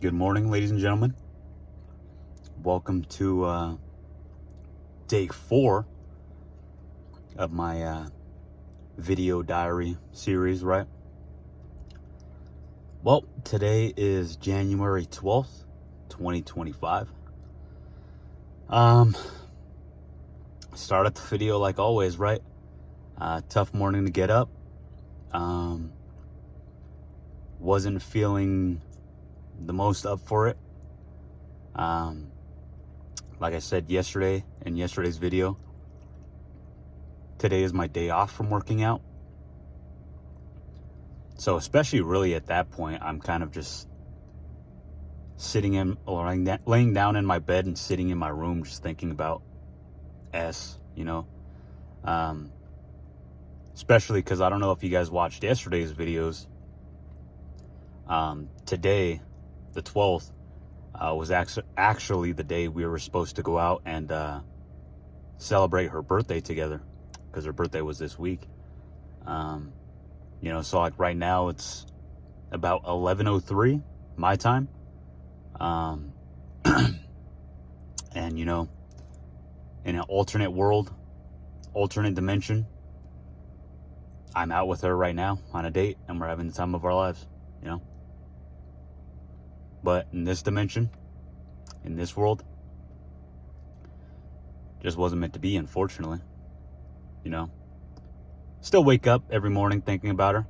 Good morning, ladies and gentlemen. Welcome to day 4 of my video diary series, right? Well, today is January 12th, 2025. Start at the video like always, right? Tough morning to get up. Wasn't feeling the most up for it. Like I said yesterday in yesterday's video, today is my day off from working out. So especially really at that point, I'm kind of just sitting in or laying down in my bed and sitting in my room just thinking about especially because I don't know if you guys watched yesterday's videos. Today, the 12th, was actually the day we were supposed to go out and celebrate her birthday together, because her birthday was this week. So like right now it's about 11:03 my time. And in an alternate world, alternate dimension, I'm out with her right now on a date and we're having the time of our lives, But in this dimension, in this world, just wasn't meant to be, unfortunately. Still wake up every morning thinking about her.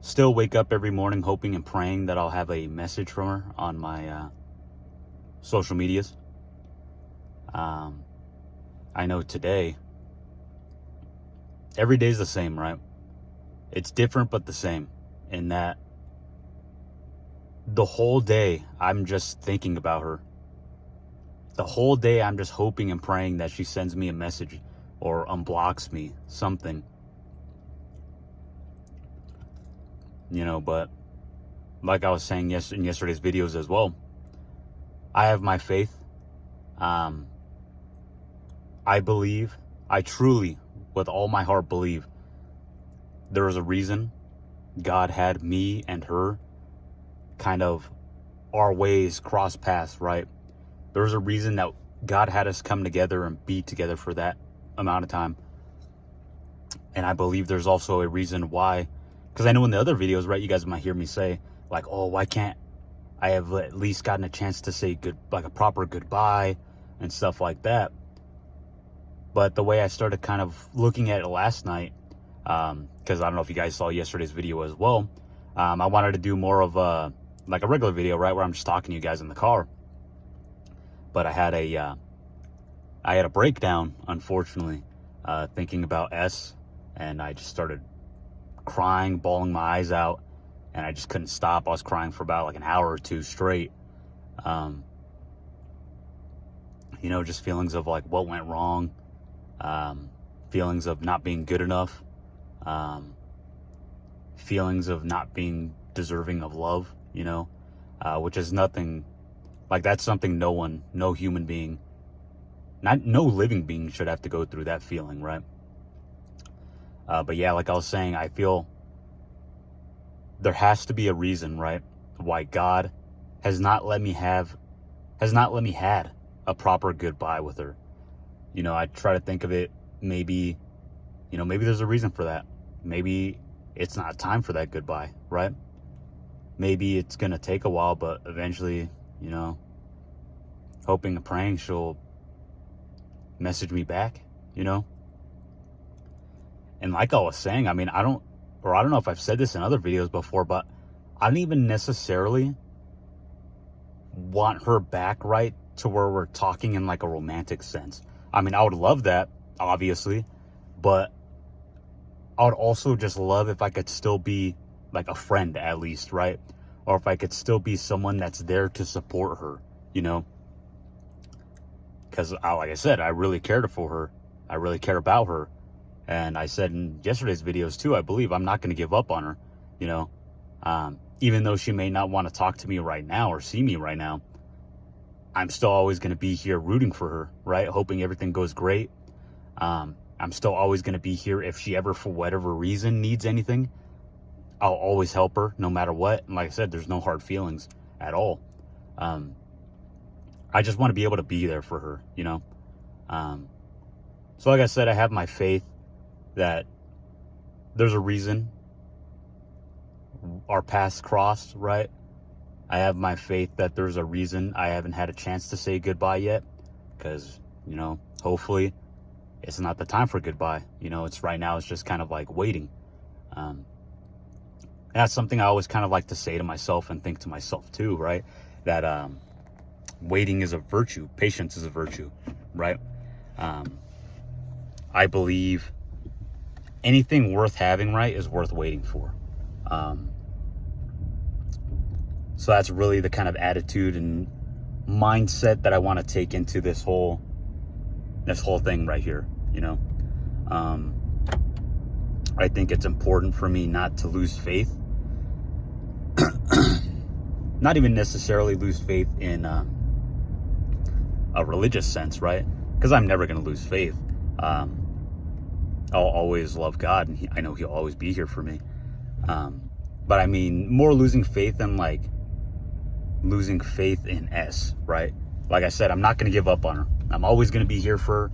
Still wake up every morning hoping and praying that I'll have a message from her on my social medias. I know today, every day's the same, right? It's different but the same in that the whole day I'm just thinking about her. The whole day I'm just hoping and praying that she sends me a message or unblocks me, something. But like I was saying in yesterday's videos as well, I have my faith. I truly, with all my heart, believe there is a reason God had me and her kind of our ways cross paths, right? There's a reason that God had us come together and be together for that amount of time. And I believe there's also a reason why, because I know in the other videos, right, you guys might hear me say like, oh, why can't I have at least gotten a chance to say a proper goodbye and stuff like that. But the way I started kind of looking at it last night, because I don't know if you guys saw yesterday's video as well, I wanted to do more of a regular video, right, where I'm just talking to you guys in the car. But I had a breakdown, unfortunately, thinking about S, and I just started crying, bawling my eyes out, and I just couldn't stop. I was crying for about an hour or two straight. Just feelings of what went wrong, feelings of not being good enough, feelings of not being deserving of love, which is nothing, that's something no human being, no living being should have to go through that feeling, right? But yeah, like I was saying, I feel there has to be a reason, right, why God has not let me had a proper goodbye with her. I try to think of it, maybe there's a reason for that. Maybe it's not time for that goodbye, right? Maybe it's going to take a while, but eventually, hoping and praying she'll message me back, And like I was saying, I don't know if I've said this in other videos before, but I don't even necessarily want her back, right, to where we're talking in a romantic sense. I would love that, obviously, but I would also just love if I could still be a friend, at least, right? Or if I could still be someone that's there to support her, because like I said, I really cared for her. I really care about her. And I said in yesterday's videos too, I believe I'm not going to give up on her, even though she may not want to talk to me right now or see me right now. I'm still always going to be here rooting for her, right? Hoping everything goes great. I'm still always going to be here if she ever, for whatever reason, needs anything. I'll always help her no matter what. And like I said, there's no hard feelings. at all. I just want to be able to be there for her, you know? So like I said, I have my faith that there's a reason our paths crossed, right? I have my faith that there's a reason I haven't had a chance to say goodbye yet, because, you know, hopefully it's not the time for goodbye. You know, it's right now, it's just kind of like waiting. That's something I always kind of like to say to myself and think to myself too, right? That waiting is a virtue, patience is a virtue, right? I believe anything worth having, right, is worth waiting for. So that's really the kind of attitude and mindset that I want to take into this whole thing right here, you know. I think it's important for me not to lose faith. Not even necessarily lose faith in a religious sense, right? Because I'm never going to lose faith. I'll always love God, and I know He'll always be here for me. But I mean, more losing faith than like losing faith in S, right? Like I said, I'm not going to give up on her. I'm always going to be here for her,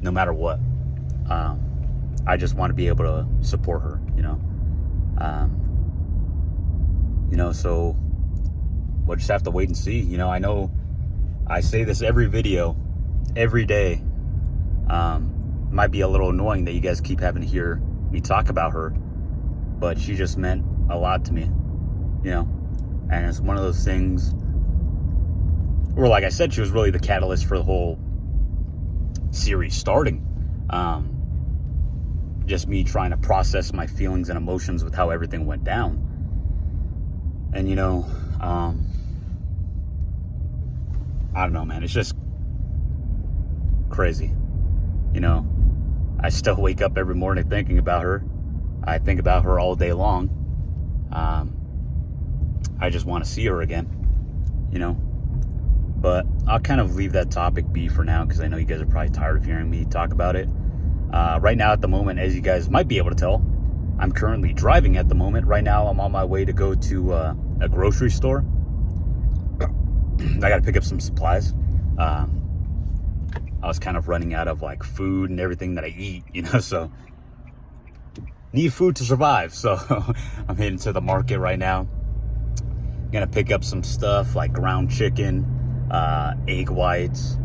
no matter what. I just want to be able to support her, you know. So we'll just have to wait and see. You know I say this every video, every day. Might be a little annoying that you guys keep having to hear me talk about her, but she just meant a lot to me, you know. And it's one of those things where, like I said, she was really the catalyst for the whole series starting. Just me trying to process my feelings and emotions with how everything went down. And, you know, I don't know, man. It's just crazy. You know, I still wake up every morning thinking about her. I think about her all day long. I just want to see her again, you know. But I'll kind of leave that topic be for now, because I know you guys are probably tired of hearing me talk about it. Right now, at the moment, as you guys might be able to tell, I'm currently driving at the moment. Right now, I'm on my way to go to a grocery store. I got to pick up some supplies. I was kind of running out of like food and everything that I eat, you know, so need food to survive. So I'm heading to the market right now. Gonna pick up some stuff like ground chicken, egg whites,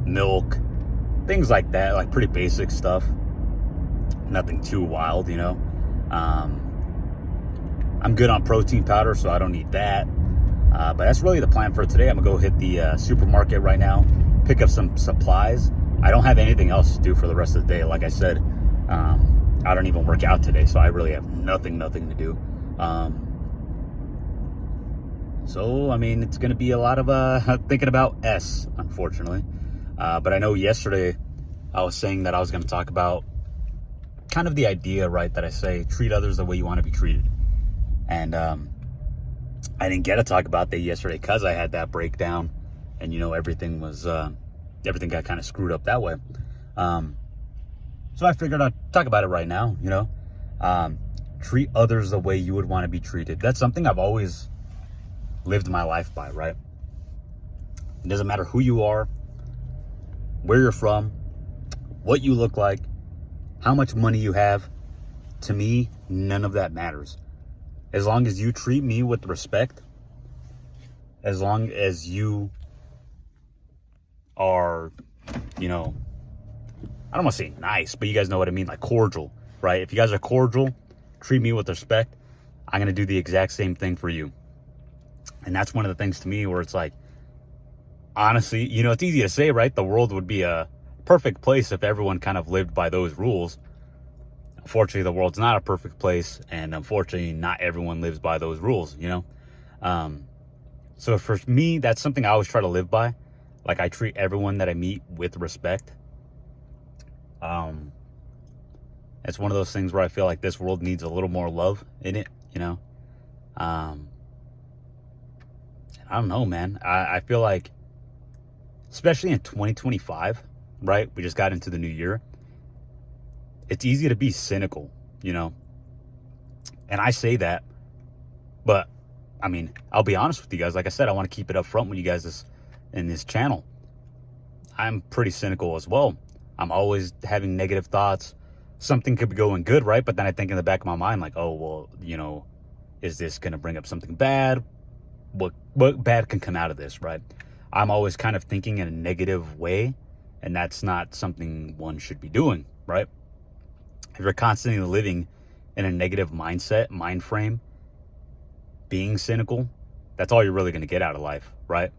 milk, things like that, like pretty basic stuff. Nothing too wild, you know. I'm good on protein powder, so I don't need that. But that's really the plan for today. I'm gonna go hit the supermarket right now, pick up some supplies. I don't have anything else to do for the rest of the day. Like I said, I don't even work out today, so I really have nothing to do. So, I mean, it's going to be a lot of thinking about S, unfortunately. But I know yesterday I was saying that I was going to talk about kind of the idea, right, that I say treat others the way you want to be treated. And I didn't get to talk about that yesterday because I had that breakdown, and, you know, everything got kind of screwed up that way. So I figured I'd talk about it right now, you know. Treat others the way you would want to be treated. That's something I've always lived my life by, right? It doesn't matter who you are, where you're from, what you look like, how much money you have. To me, none of that matters. As long as you treat me with respect, as long as you are, you know, I don't want to say nice, but you guys know what I mean, like cordial, right? If you guys are cordial, treat me with respect, I'm going to do the exact same thing for you. And that's one of the things to me where it's like, honestly, you know, it's easy to say, right? The world would be a perfect place if everyone kind of lived by those rules. Unfortunately, the world's not a perfect place, and unfortunately, not everyone lives by those rules, you know? So for me, that's something I always try to live by. Like, I treat everyone that I meet with respect. It's one of those things where I feel like this world needs a little more love in it, you know? I don't know, man. I feel like, especially in 2025, right? We just got into the new year. It's easy to be cynical, you know? And I say that, but I mean, I'll be honest with you guys. Like I said, I want to keep it up front with you guys in this channel. I'm pretty cynical as well. I'm always having negative thoughts. Something could be going good, right? But then I think in the back of my mind, like, oh, well, you know, is this going to bring up something bad? What bad can come out of this, right? I'm always kind of thinking in a negative way, and that's not something one should be doing, right? If you're constantly living in a negative mindset, mind frame, being cynical, that's all you're really going to get out of life, right?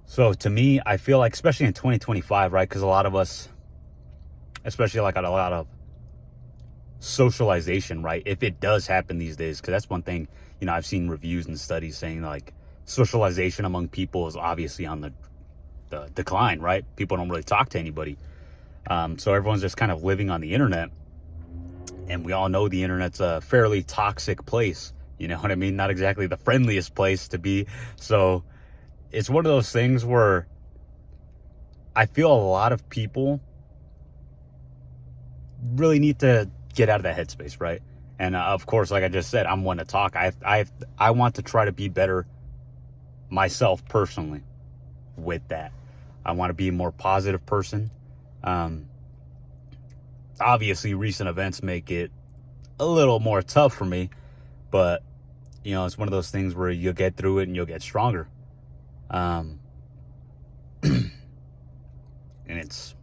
So to me, I feel like, especially in 2025, right? Because a lot of us, especially like a lot of socialization, right? If it does happen these days, because that's one thing, you know, I've seen reviews and studies saying like socialization among people is obviously on the decline, right? People don't really talk to anybody. So everyone's just kind of living on the internet. And we all know the internet's a fairly toxic place. You know what I mean? Not exactly the friendliest place to be. So it's one of those things where I feel a lot of people really need to get out of that headspace, right? And of course, like I just said, I'm one to talk. I want to try to be better myself personally with that. I want to be a more positive person. Obviously, recent events make it a little more tough for me, but you know, it's one of those things where you'll get through it and you'll get stronger. And it's,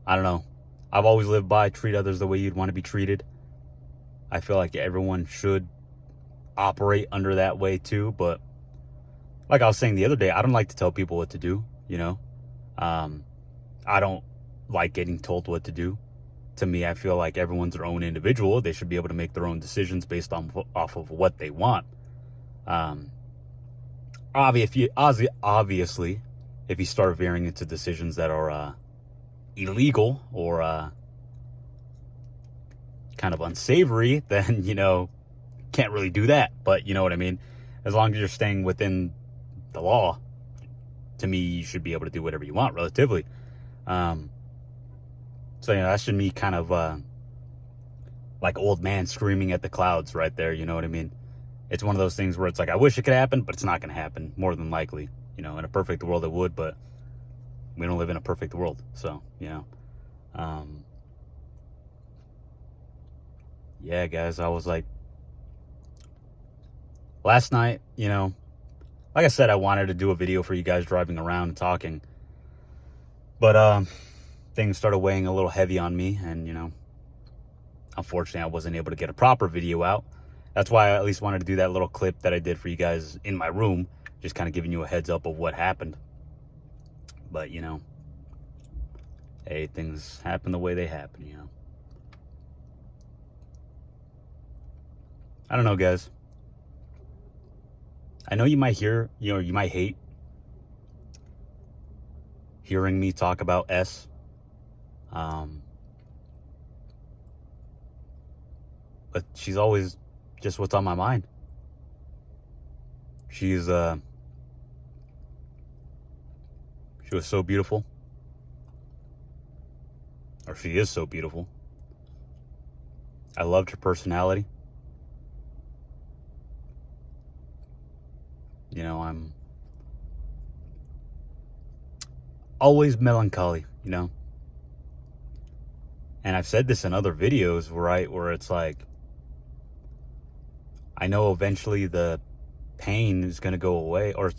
I don't know. I've always lived by treat others the way you'd want to be treated. I feel like everyone should operate under that way too. But like I was saying the other day, I don't like to tell people what to do, you know. I don't like getting told what to do. To me, I feel like everyone's their own individual. They should be able to make their own decisions based off of what they want. Obviously, if you start veering into decisions that are illegal or kind of unsavory, then, you know, can't really do that. But you know what I mean? As long as you're staying within the law, to me, you should be able to do whatever you want relatively. So, you know, that's just me kind of like old man screaming at the clouds right there. You know what I mean? It's one of those things where it's like, I wish it could happen, but it's not going to happen more than likely. You know, in a perfect world, it would, but we don't live in a perfect world. So, you know, yeah, guys, I was like, last night, you know, like I said, I wanted to do a video for you guys driving around and talking, but things started weighing a little heavy on me, and you know, unfortunately, I wasn't able to get a proper video out. That's why I at least wanted to do that little clip that I did for you guys in my room, just kind of giving you a heads up of what happened. But you know, hey, things happen the way they happen, you know. I don't know, guys. I know you might hear, you know, you might hate hearing me talk about S. But she's always just what's on my mind. She was so beautiful. Or she is so beautiful. I loved her personality. You know, I'm always melancholy, you know. And I've said this in other videos, right, where it's like, I know eventually the pain is going to go away, or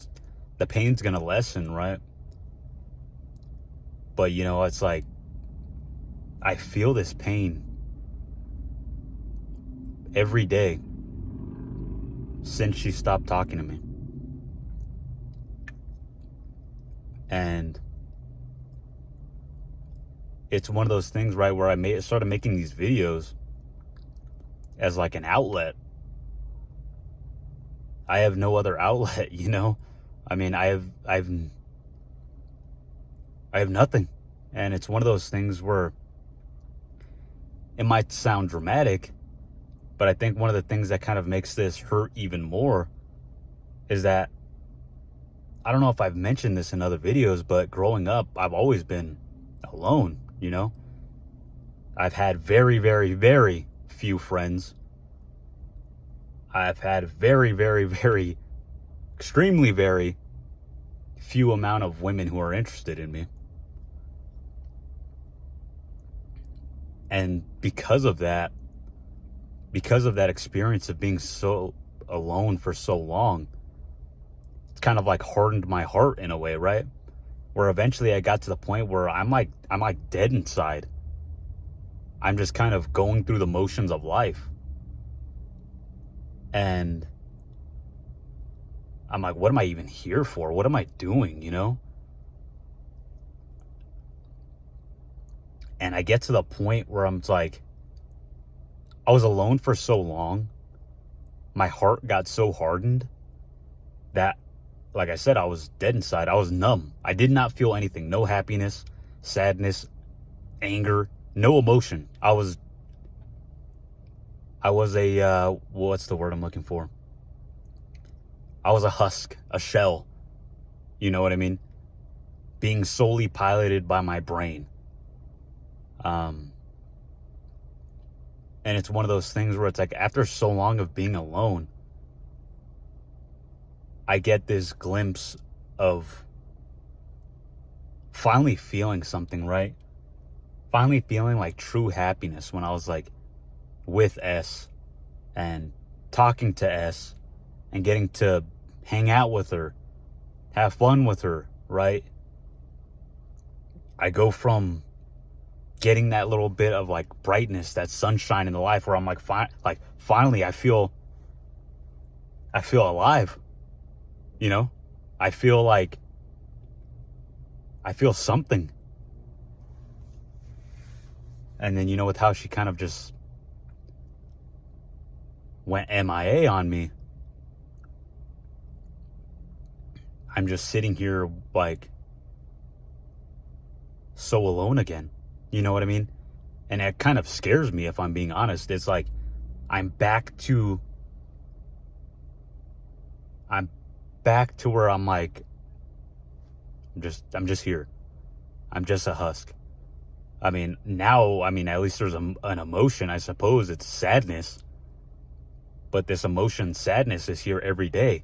the pain's going to lessen, right? But, you know, it's like, I feel this pain every day since she stopped talking to me. And it's one of those things, right, where I started making these videos as like an outlet. I have no other outlet, you know. I mean, I have nothing. And it's one of those things where it might sound dramatic, but I think one of the things that kind of makes this hurt even more is that, I don't know if I've mentioned this in other videos, but growing up, I've always been alone, you know. I've had very, very, very few friends. I've had very, very, very, extremely very few amount of women who are interested in me. And because of that experience of being so alone for so long, it's kind of like hardened my heart in a way, right? Where eventually I got to the point where I'm like dead inside. I'm just kind of going through the motions of life. And I'm like, what am I even here for? What am I doing, you know? And I get to the point where I'm like, I was alone for so long. My heart got so hardened that, like I said, I was dead inside. I was numb. I did not feel anything. No happiness, sadness, anger, no emotion. I was a, what's the word I'm looking for? I was a husk, a shell. You know what I mean? Being solely piloted by my brain. And it's one of those things where it's like, after so long of being alone, I get this glimpse of finally feeling something, right? Finally feeling like true happiness when I was like with S and talking to S and getting to hang out with her, have fun with her, right? I go from getting that little bit of like brightness, that sunshine in the life, where I'm like, finally I feel alive, you know? I feel something. And then, you know, with how she kind of just went MIA on me, I'm just sitting here like so alone again. You know what I mean? And it kind of scares me, if I'm being honest. It's like I'm back to where I'm like, I'm just here. I'm just a husk. I mean, now, at least there's an emotion, I suppose. It's sadness. But this emotion, sadness, is here every day.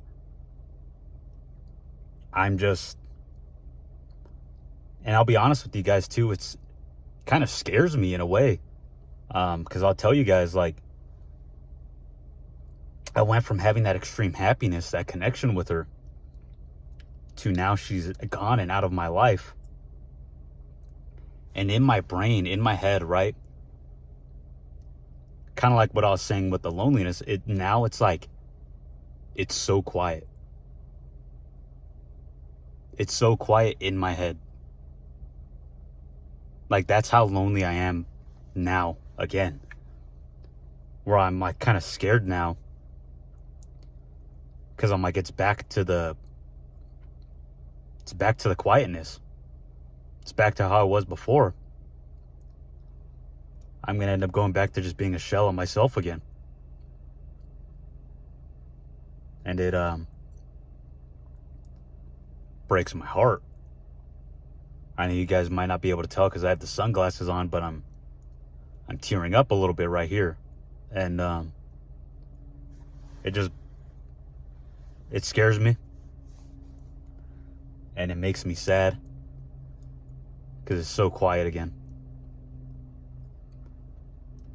And I'll be honest with you guys too, it's kind of scares me in a way. Because I'll tell you guys, like, I went from having that extreme happiness, that connection with her, to now she's gone and out of my life. And in my brain, in my head, right? Kind of like what I was saying with the loneliness, it's like, it's so quiet. It's so quiet in my head. Like, that's how lonely I am now, again. Where I'm like kind of scared now. Because I'm like, it's back to the quietness. It's back to how I was before. I'm going to end up going back to just being a shell of myself again. And it breaks my heart. I know you guys might not be able to tell because I have the sunglasses on, but I'm tearing up a little bit right here. And it scares me. And it makes me sad because it's so quiet again.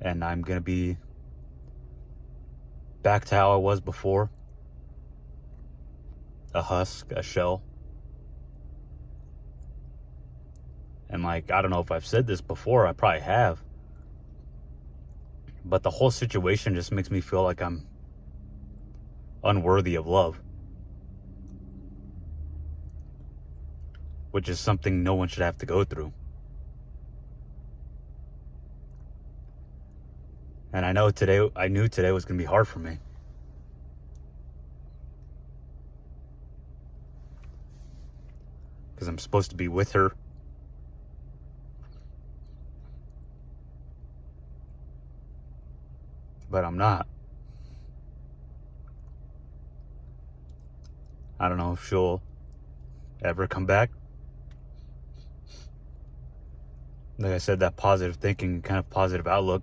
And I'm going to be back to how I was before. A husk, a shell. And like, I don't know if I've said this before, I probably have. But the whole situation just makes me feel like I'm unworthy of love. Which is something no one should have to go through. And I knew today was going to be hard for me. Because I'm supposed to be with her. But I'm not. I don't know if she'll ever come back. Like I said, that positive thinking, kind of positive outlook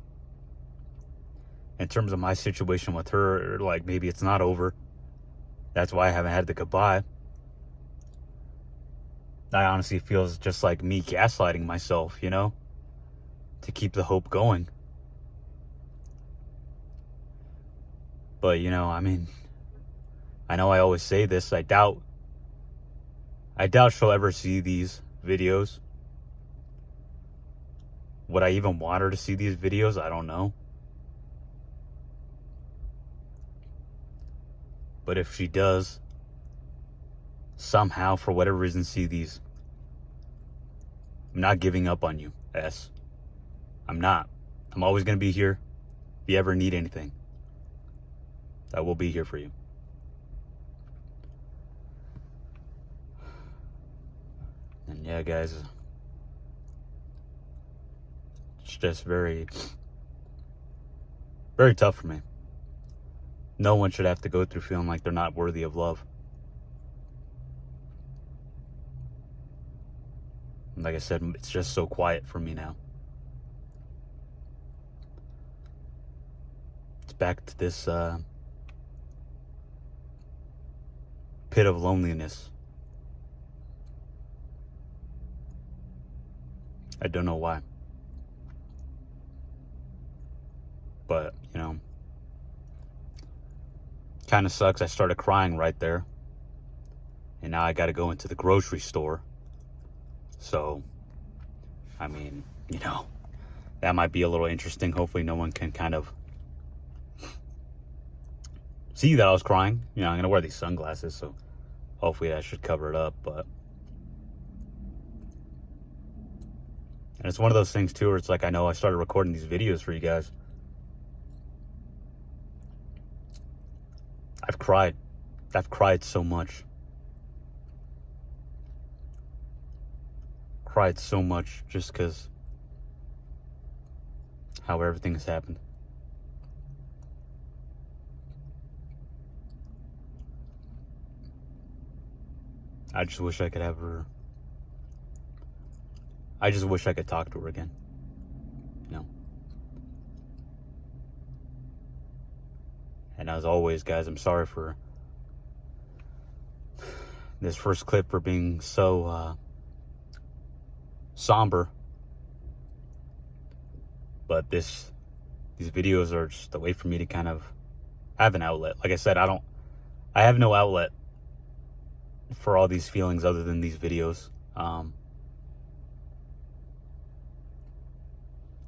in terms of my situation with her, like maybe it's not over. That's why I haven't had the goodbye. I honestly feels just like me gaslighting myself, to keep the hope going. But, I mean, I know I always say this. I doubt she'll ever see these videos. Would I even want her to see these videos? I don't know. But if she does, somehow, for whatever reason, see these, I'm not giving up on you, S. I'm not. I'm always going to be here. If you ever need anything, I will be here for you. And yeah, guys, it's just very, very tough for me. No one should have to go through feeling like they're not worthy of love. And like I said, it's just so quiet for me now. It's back to this pit of loneliness. I don't know why. But, kind of sucks. I started crying right there. And now I got to go into the grocery store. So, I mean, that might be a little interesting. Hopefully no one can kind of see that I was crying. I'm going to wear these sunglasses, so hopefully that should cover it up. But, and it's one of those things, too, where it's like, I know I started recording these videos for you guys. I've cried. I've cried so much. Cried so much just because how everything has happened. I just wish I could have her. I just wish I could talk to her again. And as always, guys, I'm sorry for this first clip for being so somber. But these videos are just a way for me to kind of have an outlet. Like I said, I have no outlet for all these feelings other than these videos.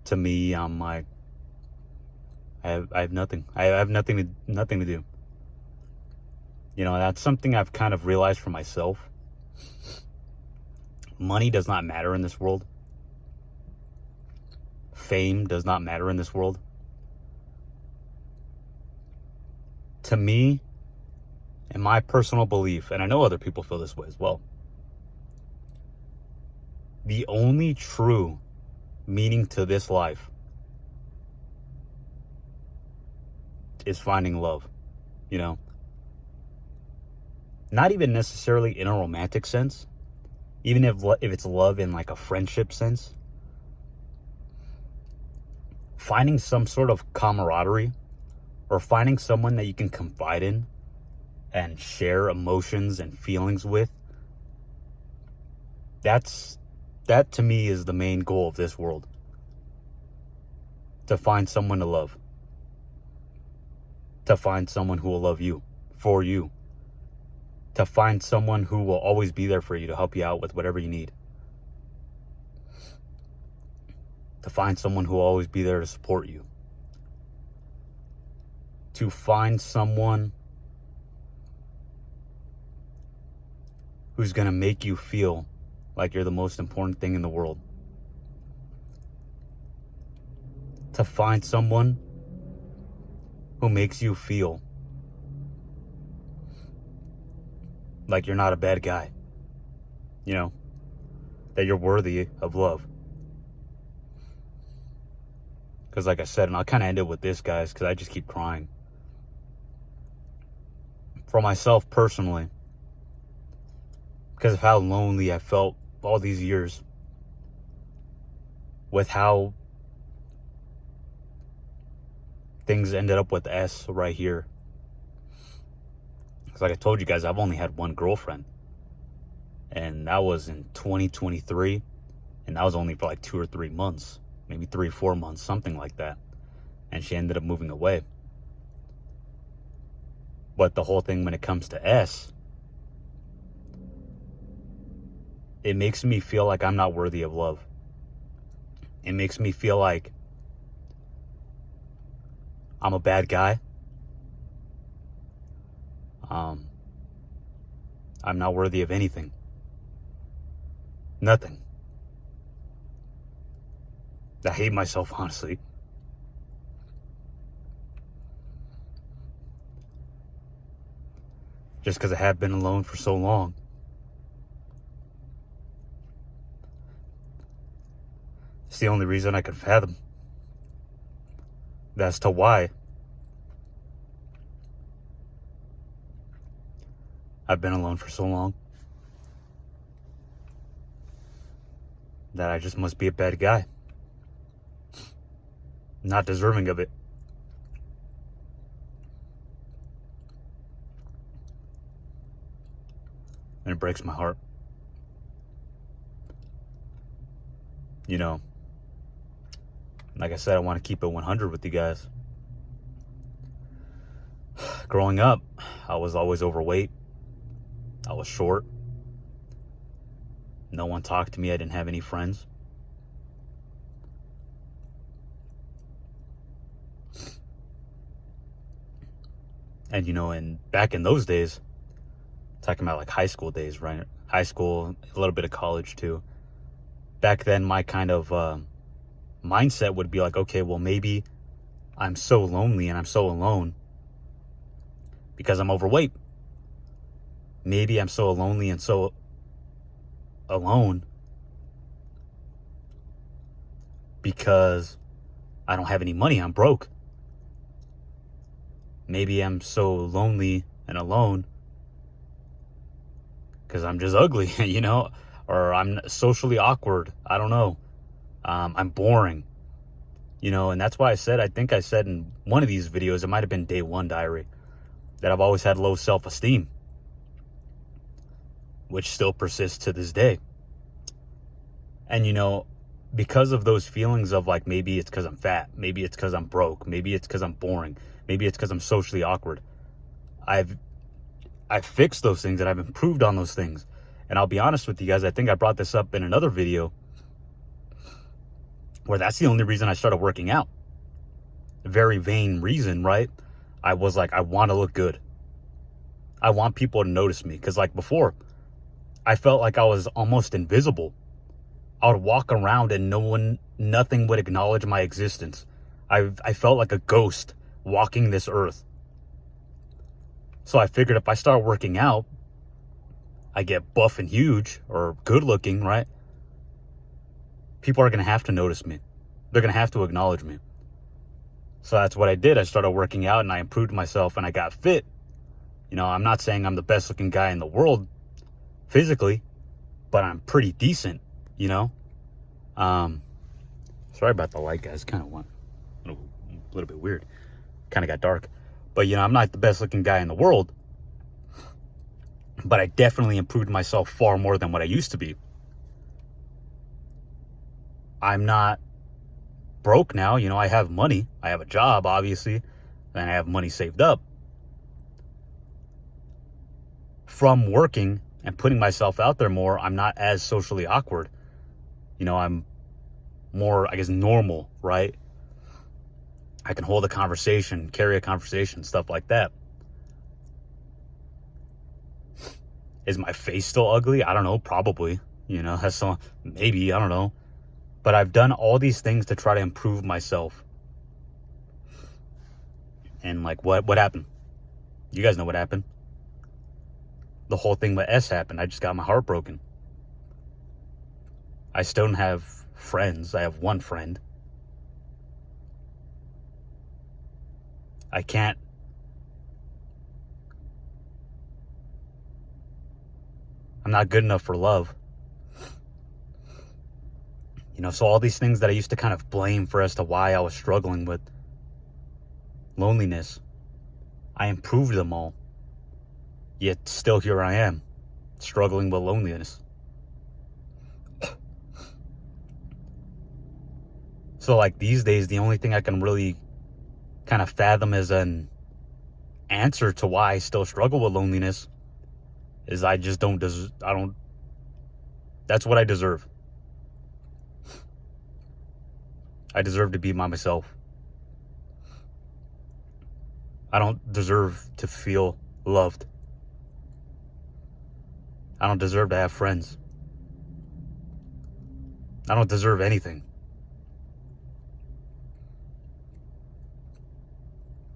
To me, I'm like, I have nothing. I have nothing to do. That's something I've kind of realized for myself. Money does not matter in this world. Fame does not matter in this world. To me, in my personal belief, and I know other people feel this way as well, the only true meaning to this life is finding love, not even necessarily in a romantic sense, even if it's love in like a friendship sense, finding some sort of camaraderie or finding someone that you can confide in and share emotions and feelings with. That to me is the main goal of this world. To find someone to love. To find someone who will love you, for you. To find someone who will always be there for you to help you out with whatever you need. To find someone who will always be there to support you. To find someone who's going to make you feel like you're the most important thing in the world. To find someone who makes you feel like you're not a bad guy. That you're worthy of love. Because like I said, and I'll kind of end it with this, guys, because I just keep crying. For myself personally, because of how lonely I felt all these years, with how things ended up with S right here. Because like I told you guys, I've only had one girlfriend. And that was in 2023. And that was only for like 2 or 3 months. Maybe 3 or 4 months, something like that. And she ended up moving away. But the whole thing when it comes to S, it makes me feel like I'm not worthy of love. It makes me feel like I'm a bad guy. I'm not worthy of anything. Nothing. I hate myself, honestly. Just because I have been alone for so long. It's the only reason I can fathom as to why I've been alone for so long. That I just must be a bad guy. Not deserving of it. And it breaks my heart. You know, like I said, I want to keep it 100 with you guys. Growing up, I was always overweight. I was short. No one talked to me. I didn't have any friends. And you know, back in those days, talking about like high school days, right? High school, a little bit of college too. Back then, my kind of mindset would be like, okay, well, maybe I'm so lonely and I'm so alone because I'm overweight. Maybe I'm so lonely and so alone because I don't have any money. I'm broke. Maybe I'm so lonely and alone because I'm just ugly, you know, or I'm socially awkward. I don't know. I'm boring, you know, and that's why I think I said in one of these videos, it might have been day one diary, that I've always had low self-esteem, which still persists to this day. And, you know, because of those feelings of like, maybe it's because I'm fat, maybe it's because I'm broke, maybe it's because I'm boring, maybe it's because I'm socially awkward, I've fixed those things and I've improved on those things. And I'll be honest with you guys, I think I brought this up in another video where that's the only reason I started working out. A very vain reason, right? I was like, I want to look good. I want people to notice me. Because like before, I felt like I was almost invisible. I would walk around and nothing would acknowledge my existence. I felt like a ghost walking this earth. So I figured if I start working out, I get buff and huge or good looking, right? People are going to have to notice me. They're going to have to acknowledge me. So that's what I did. I started working out and I improved myself and I got fit. You know, I'm not saying I'm the best looking guy in the world physically, but I'm pretty decent, you know? Sorry about the light, guys. Kind of went a little bit weird. Kind of got dark. But, you know, I'm not the best looking guy in the world, but I definitely improved myself far more than what I used to be. I'm not broke now. You know, I have money. I have a job, obviously, and I have money saved up. From working and putting myself out there more, I'm not as socially awkward. You know, I'm more, I guess, normal, right? I can hold a conversation, carry a conversation, stuff like that. Is my face still ugly? I don't know, probably. You know, maybe, I don't know. But I've done all these things to try to improve myself. And like, what happened? You guys know what happened. The whole thing with S happened. I just got my heart broken. I still don't have friends. I have one friend. I'm not good enough for love. You know, so all these things that I used to kind of blame for as to why I was struggling with, loneliness. I improved them all. Yet still here I am, struggling with loneliness. So like these days, the only thing I can really kind of fathom as an answer to why I still struggle with loneliness is I just don't that's what I deserve. I deserve to be by myself. I don't deserve to feel loved. I don't deserve to have friends. I don't deserve anything.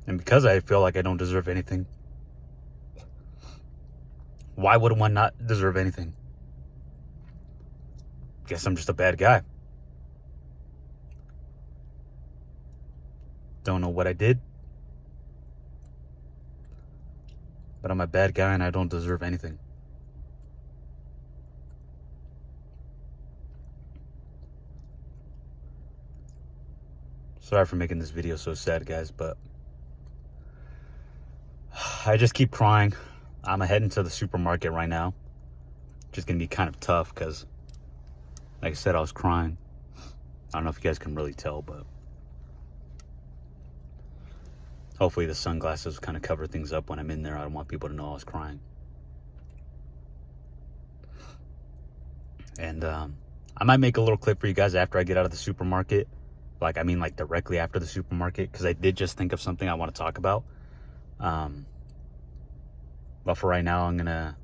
And because I feel like I don't deserve anything, why would one not deserve anything? Guess I'm just a bad guy. Don't know what I did, but I'm a bad guy and I don't deserve anything. Sorry for making this video so sad, guys, but I just keep crying. I'm heading to the supermarket right now. Just gonna be kind of tough because, like I said, I was crying. I don't know if you guys can really tell, but hopefully the sunglasses kind of cover things up when I'm in there. I don't want people to know I was crying. And I might make a little clip for you guys after I get out of the supermarket. Like directly after the supermarket, because I did just think of something I want to talk about. But for right now, I'm going to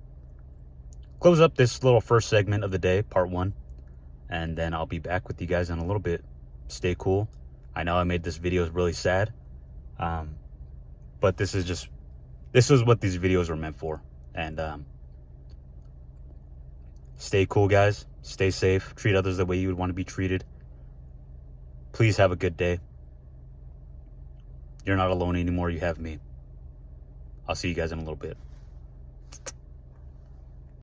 close up this little first segment of the day, part 1. And then I'll be back with you guys in a little bit. Stay cool. I know I made this video really sad. But this is what these videos are meant for. And stay cool, guys. Stay safe. Treat others the way you would want to be treated. Please have a good day. You're not alone anymore. You have me. I'll see you guys in a little bit.